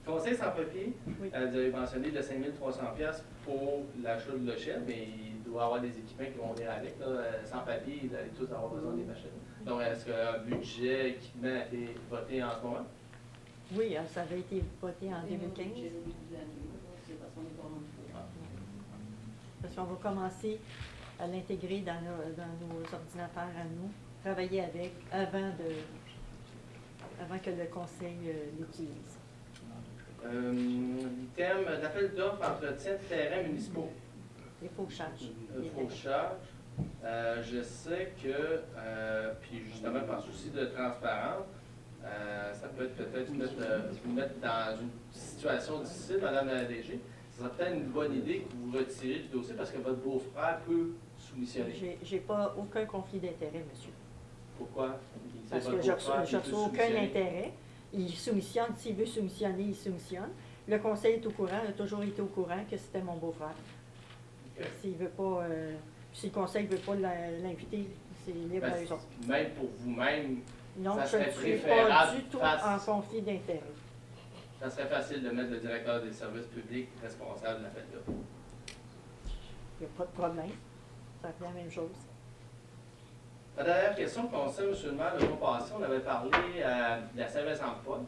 Conseil sans papier, Oui. vous avez mentionné de 5 300 $ pour l'achat de logiciels, mais il doit y avoir des équipements qui vont venir avec. Là. Sans papier, vous allez tous avoir besoin des machines. Donc, est-ce qu'un budget équipement a été voté en ce moment? Oui, ça avait été voté en 2015. Parce qu'on va commencer à l'intégrer dans nos ordinateurs à nous, travailler avec avant que le conseil l'utilise. Item d'appel d'offres entretien de terrains municipaux. Les faux charges. Faux charges. Je sais que, puis justement par souci de transparence, ça peut être peut-être vous mettre dans une situation difficile, Madame la DG. Ce serait peut-être une bonne idée que vous retirez du dossier parce que votre beau-frère peut soumissionner. J'ai pas aucun conflit d'intérêt, monsieur. Pourquoi? Parce que je reçois aucun intérêt. Il soumissionne, s'il veut soumissionner, il soumissionne. Le conseil est au courant, a toujours été au courant que c'était mon beau-frère. Okay. S'il veut pas, si le conseil ne veut pas l'inviter, c'est libre à eux autres. Même pour vous-même, non, ça je ne serait suis préférable pas du tout en conflit d'intérêt. Ça serait facile de mettre le directeur des services publics responsable de l'appel d'offres. Il n'y a pas de problème. Ça fait la même chose. La dernière question concerne, M. le maire, le mois passé, on avait parlé de la Saint-Vincent-de-Paul.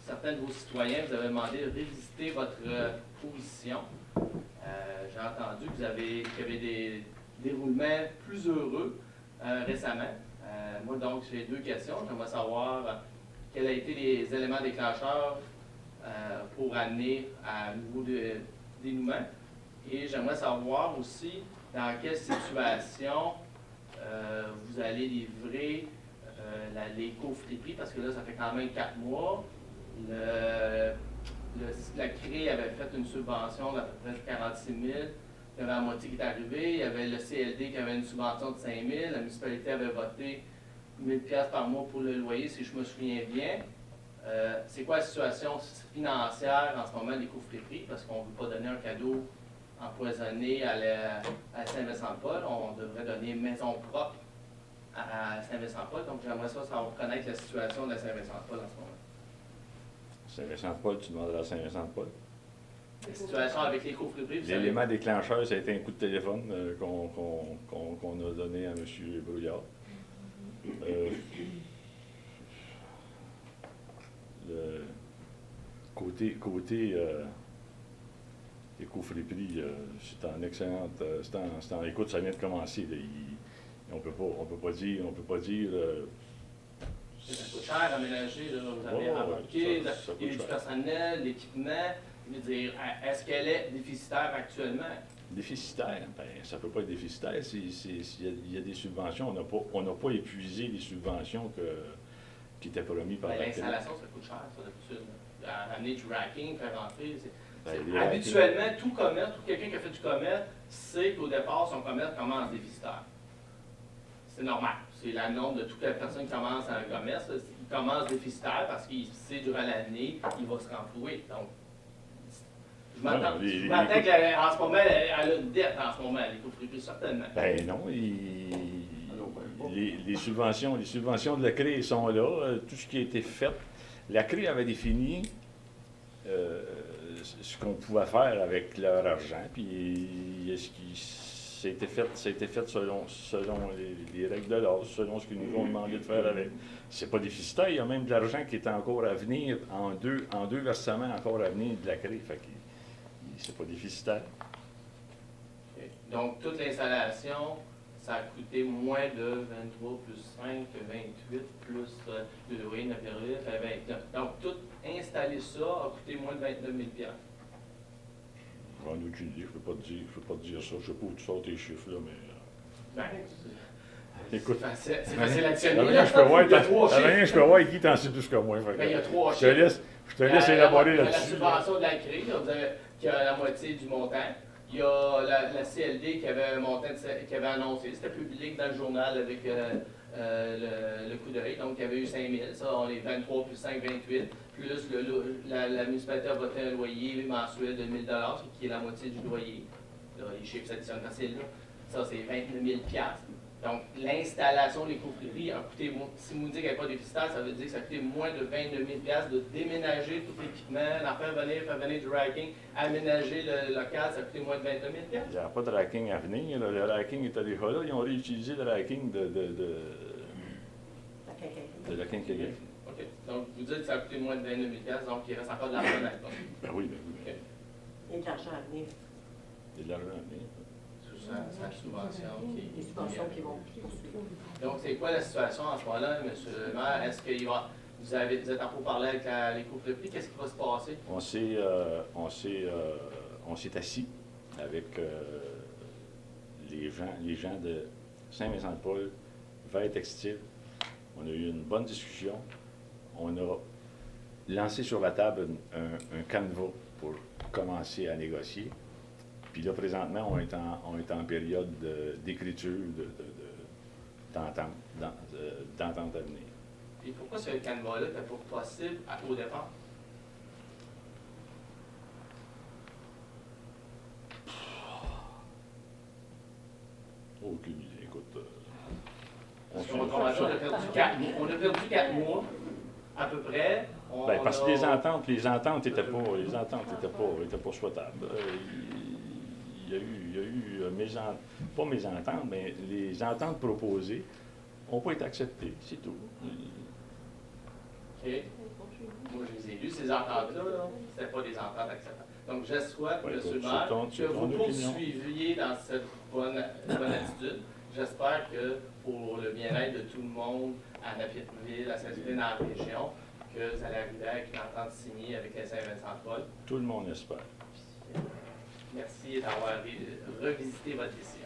Certains de vos citoyens vous avaient demandé de revisiter votre position. J'ai entendu que qu'il y avait des déroulements plus heureux récemment. Moi, donc, j'ai deux questions. J'aimerais savoir quels ont été les éléments déclencheurs pour amener à un nouveau dénouement. Et j'aimerais savoir aussi dans quelle situation vous allez livrer les coffreries, parce que là, ça fait quand même 4 mois. La CRE avait fait une subvention d'à peu près 46 000. Il y avait la moitié qui est arrivée. Il y avait le CLD qui avait une subvention de 5 000. La municipalité avait voté 1 000 $ par mois pour le loyer, si je me souviens bien. C'est quoi la situation financière en ce moment des coffreries? Parce qu'on ne veut pas donner un cadeau empoisonné à Saint-Vincent-de-Paul. On devrait donner une maison propre à Saint-Vincent-de-Paul. Donc, j'aimerais savoir connaître la situation de la Saint-Vincent-de-Paul en ce moment. Saint-Vincent-de-Paul, tu demanderas à Saint-Vincent-de-Paul. La situation avec les coffreries. L'élément déclencheur, ça a été un coup de téléphone qu'on a donné à M. Brouillard. Le côté les coffreries, c'est en excellente. Écoute, ça vient de commencer. Là, on peut pas dire. Ça coûte cher à aménager, là. Vous avez embarqué, il y a du personnel, l'équipement. Je veux dire, est-ce qu'elle est déficitaire actuellement? Déficitaire? Ben, ça ne peut pas être déficitaire. Il y a des subventions. On n'a pas épuisé les subventions qui étaient promises par la l'installation, ça coûte cher, ça, d'habitude. Amener du racking, faire rentrer. Habituellement, tout commerce, tout quelqu'un qui a fait du commerce sait qu'au départ, son commerce commence déficitaire. C'est normal. C'est la norme de toute personne qui commence un commerce. Il commence déficitaire parce qu'il sait durant l'année, il va se renflouer. Donc, je m'attends qu'en ce moment, elle a une dette en ce moment, les coffreries, certainement. Ben non, les subventions de la CRE sont là. Tout ce qui a été fait. La CRE avait défini ce qu'on pouvait faire avec leur argent, puis ça a été fait selon les règles de l'art, selon ce qu'ils nous ont demandé de faire avec. C'est pas déficitaire, il y a même de l'argent qui est encore à venir, en deux versements encore à venir de la CRE, fait que c'est pas déficitaire. Okay. Donc, toute l'installation, ça a coûté moins de 23 plus 5, 28, plus le loyer de période, fait 29. Donc, tout installer ça a coûté moins de 29 000 $. J'en ai aucune idée, je ne peux pas te dire ça. Je ne sais pas où tu sors tes chiffres, là, mais... Écoute, c'est facile à actionner. Je peux voir qui t'en sait plus que moi. Il y a 3 chiffres. Je te laisse élaborer là-dessus. Il y a la subvention de la CRE, qui a la moitié du montant. Il y a la CLD qui avait un montant qui avait annoncé. C'était public dans le journal avec le coup d'œil. Donc, il y avait eu 5 000. Ça, on est 23 plus 5, 28. Plus la municipalité a voté un loyer mensuel de 1 000 $, qui est la moitié du loyer. Là, les chiffres s'additionnent facile, là. Ça, c'est 29 000 $. Donc, l'installation des coffreries a coûté, si vous me dites qu'il n'y a pas déficitaire, ça veut dire que ça a coûté moins de 29 000 $ de déménager tout l'équipement, d'en faire venir du racking, aménager le local, ça a coûté moins de 29 000 $. Il n'y a pas de racking à venir. Là. Le racking était déjà là. Ils ont réutilisé le racking de la quincaillerie. OK. Donc, vous dites que ça a coûté moins de 29 000 $, donc il reste encore de l'argent dans le compte. Ben oui, ben oui. OK. Il y a de l'argent à venir. Il y a de l'argent à venir. C'est la subvention Les subventions qui vont poursuivre. Donc, c'est quoi la situation en ce moment-là, M. le maire? Est-ce que vous êtes en parler avec les coffreries? Qu'est-ce qui va se passer? On s'est assis avec les gens de Saint-Vincent-de-Paul, Vert Textile. On a eu une bonne discussion. On a lancé sur la table un canevas pour commencer à négocier. Puis là, présentement, on est en période d'écriture, d'entente à venir. Et pourquoi ce canevas-là n'était pas possible au départ? Aucune idée. Écoute, On a perdu 4 mois, à peu près. Ben, parce que les ententes n'étaient pas souhaitables. Il y a eu pas mésententes, mais les ententes proposées n'ont pas été acceptées, c'est tout. OK. Moi, je les ai lues, ces ententes-là, ce n'étaient pas des ententes acceptables. Donc, je souhaite, Ouais, M. écoute, le maire, c'est que ton vous opinion. poursuiviez dans cette bonne attitude. J'espère que pour le bien-être de tout le monde à Napierville, à Saint-Julien, dans la région, que vous allez arriver avec une entente signée avec les Saint-Vincent-de-Paul. Tout le monde espère. Merci d'avoir revisité votre décision.